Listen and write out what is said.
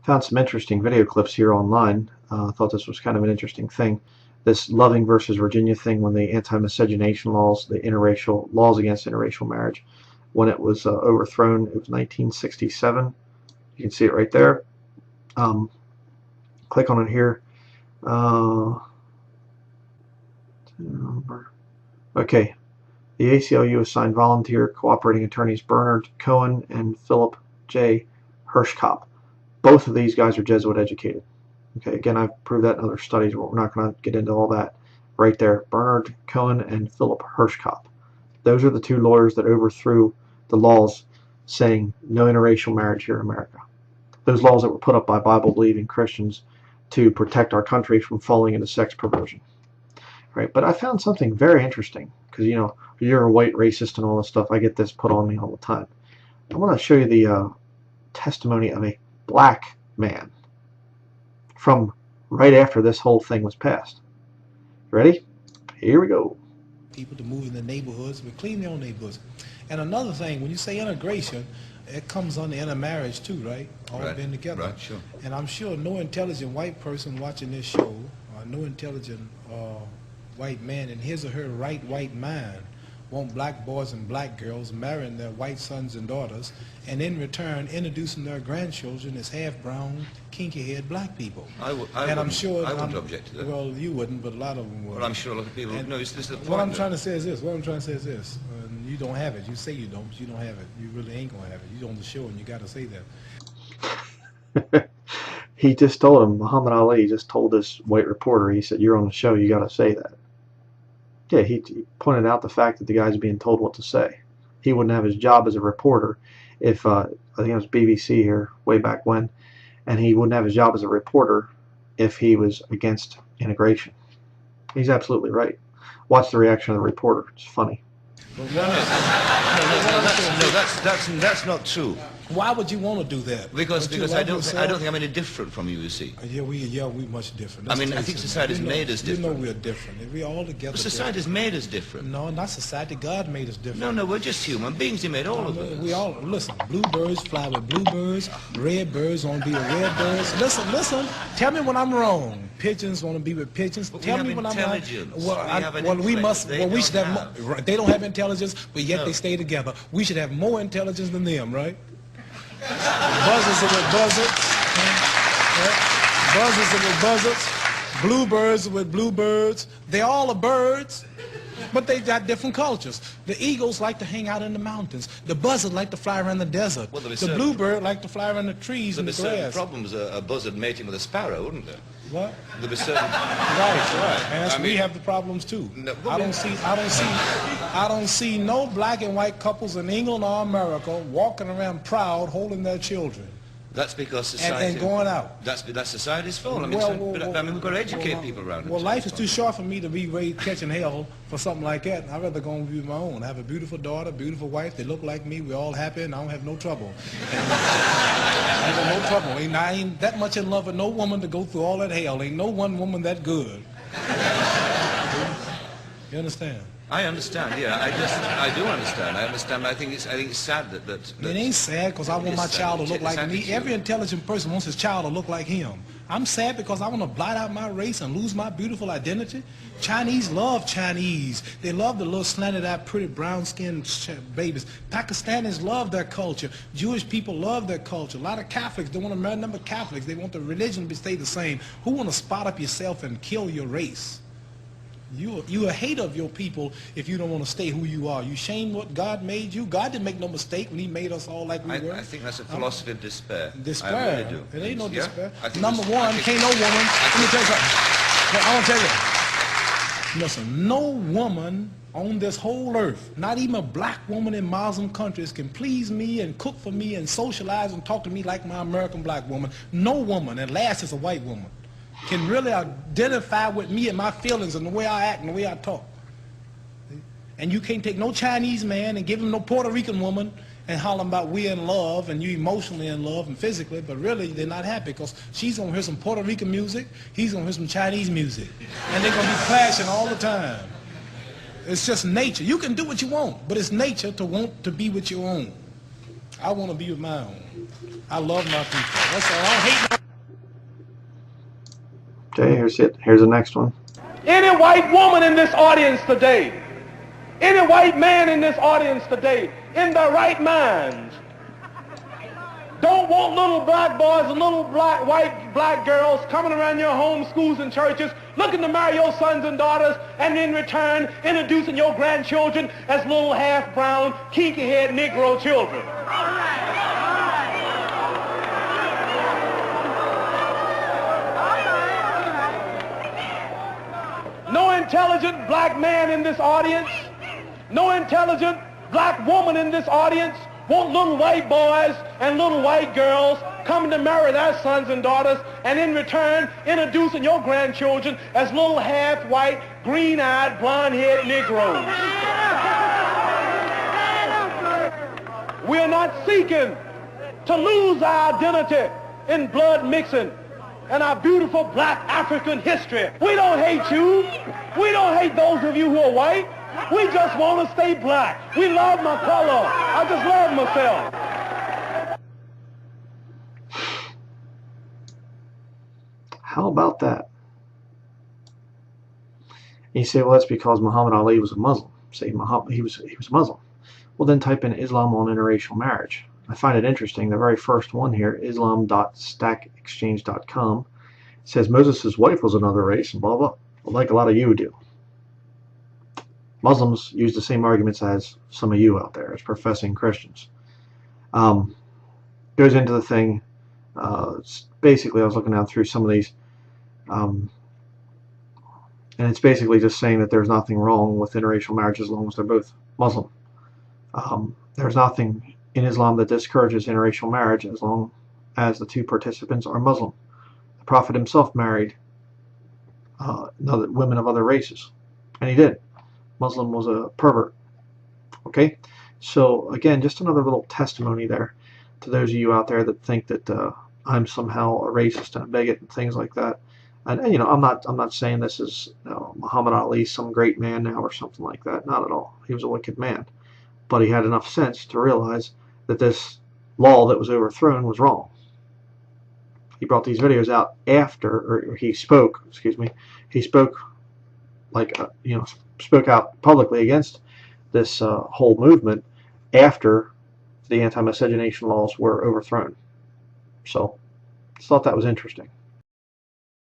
Found some interesting video clips here online. Thought this was kind of an interesting thing. This Loving versus Virginia thing, when the anti-miscegenation laws, the interracial laws against interracial marriage, when it was overthrown, it was 1967. You can see it right there. Click on it here. Okay, the ACLU assigned volunteer cooperating attorneys Bernard Cohen and Philip J. Hirschkopf. Both of these guys are Jesuit educated. Okay, again, I've proved that in other studies, but we're not going to get into all that. Right there, Bernard Cohen and Philip Hirschkopf. Those are the two lawyers that overthrew the laws saying no interracial marriage here in America. Those laws that were put up by Bible-believing Christians to protect our country from falling into sex perversion. Right, but I found something very interesting, because, you know, you're a white racist and all this stuff. I get this put on me all the time. I want to show you the testimony of a black man from right after this whole thing was passed. Ready? Here we go. People to move in the neighborhoods, but clean their own neighborhoods. And another thing, when you say integration, it comes under intermarriage too, right? All right, being together. Right, sure. And I'm sure no intelligent white person watching this show, or no intelligent white man in his or her right white mind, want black boys and black girls marrying their white sons and daughters, and in return introducing their grandchildren as half-brown, kinky-haired black people. I wouldn't object to that. Well, you wouldn't, but a lot of them would. Well, I'm sure a lot of people. No, this is the point. What I'm trying to say is this. You don't have it. You say you don't, but you don't have it. You really ain't gonna have it. You on the show, and you got to say that. He just told him, Muhammad Ali just told this white reporter, he said, "You're on the show. You got to say that." Yeah, he pointed out the fact that the guy's being told what to say. He wouldn't have his job as a reporter if, I think it was BBC here way back when, and he wouldn't have his job as a reporter if he was against integration. He's absolutely right. Watch the reaction of the reporter. It's funny. That's not true. Why would you want to do that? Because I don't think I'm any different from you. You see. Yeah, we much different. I mean, I think society's made us different. You know we're different. We're all together. But society's made us different. No, not society. God made us different. No, we're just human beings. He made all of us. We all listen. Bluebirds fly with bluebirds. Red birds want to be with red birds. Listen. Tell me when I'm wrong. Pigeons want to be with pigeons. But tell me when I'm wrong. We should have. They don't have intelligence, but yet they stay together. We should have more intelligence than them, right? Buzzards are with buzzards. Buzzards are with buzzards. Bluebirds are with bluebirds. They all are birds, but they got different cultures. The eagles like to hang out in the mountains. The buzzard like to fly around the desert. Well, the bluebird like to fly around the trees and the grass. There'd be certain problems a buzzard mating with a sparrow, wouldn't there? What? There'd be certain. Right. And we have the problems too. No, I don't see no black and white couples in England or America walking around proud, holding their children. That's because society. And going out. That's society's fault. I mean, we've got to educate people around it. Well, life is too short for me to be catching hell for something like that. I'd rather go and be my own. I have a beautiful daughter, beautiful wife. They look like me. We're all happy, and I don't have no trouble. I have no trouble. I ain't that much in love with no woman to go through all that hell. Ain't no one woman that good. You understand? I understand, yeah. I do understand. I understand. But I think it's sad that it ain't sad because I want my child to look like me. Every intelligent person wants his child to look like him. I'm sad because I want to blot out my race and lose my beautiful identity. Chinese love Chinese. They love the little slanted-eyed, pretty brown-skinned babies. Pakistanis love their culture. Jewish people love their culture. A lot of Catholics don't want to marry number of Catholics. They want the religion to stay the same. Who want to spot up yourself and kill your race? You a hater of your people if you don't want to stay who you are. You shame what God made you. God didn't make no mistake when he made us all like we were. I think that's a philosophy of despair. Despair. I really do. It ain't no despair. Number one, can't no woman. Let me tell you something. I want to tell you. Listen, no woman on this whole earth, not even a black woman in Muslim countries, can please me and cook for me and socialize and talk to me like my American black woman. No woman, and last is a white woman, can really identify with me and my feelings and the way I act and the way I talk. And you can't take no Chinese man and give him no Puerto Rican woman and holler about we're in love and you emotionally in love and physically, but really they're not happy because she's going to hear some Puerto Rican music, he's going to hear some Chinese music. And they're going to be clashing all the time. It's just nature. You can do what you want, but it's nature to want to be with your own. I want to be with my own. I love my people. That's all. I don't hate no. Okay, here's it. Here's the next one. Any white woman in this audience today, any white man in this audience today, in their right minds, don't want little black boys and little white black girls coming around your homes, schools, and churches looking to marry your sons and daughters, and in return introducing your grandchildren as little half-brown, kinky-head Negro children. No intelligent black man in this audience, no intelligent black woman in this audience want little white boys and little white girls coming to marry their sons and daughters, and in return introducing your grandchildren as little half-white, green-eyed, blonde-haired Negroes. We are not seeking to lose our identity in blood mixing and our beautiful black African history. We don't hate you. We don't hate those of you who are white. We just want to stay black. We love my color. I just love myself. How about that? And you say, well, that's because Muhammad Ali was a Muslim. Say he was a Muslim. Well, then type in Islam on interracial marriage. I find it interesting. The very first one here, islam.stackexchange.com, says Moses' wife was another race and blah blah. Well, like a lot of you do. Muslims use the same arguments as some of you out there as professing Christians. Goes into the thing. Basically, I was looking down through some of these, and it's basically just saying that there's nothing wrong with interracial marriage as long as they're both Muslim. There's nothing in Islam that discourages interracial marriage as long as the two participants are Muslim. The Prophet himself married women of other races, and he did. Muslim was a pervert. Okay, so again, just another little testimony there to those of you out there that think that I'm somehow a racist and a bigot and things like that. And you know, I'm not saying this is Muhammad Ali, some great man now or something like that. Not at all. He was a wicked man, but he had enough sense to realize that this law that was overthrown was wrong. He brought these videos out after, or he spoke. Excuse me. He spoke like spoke out publicly against this whole movement after the anti-miscegenation laws were overthrown. So I thought that was interesting.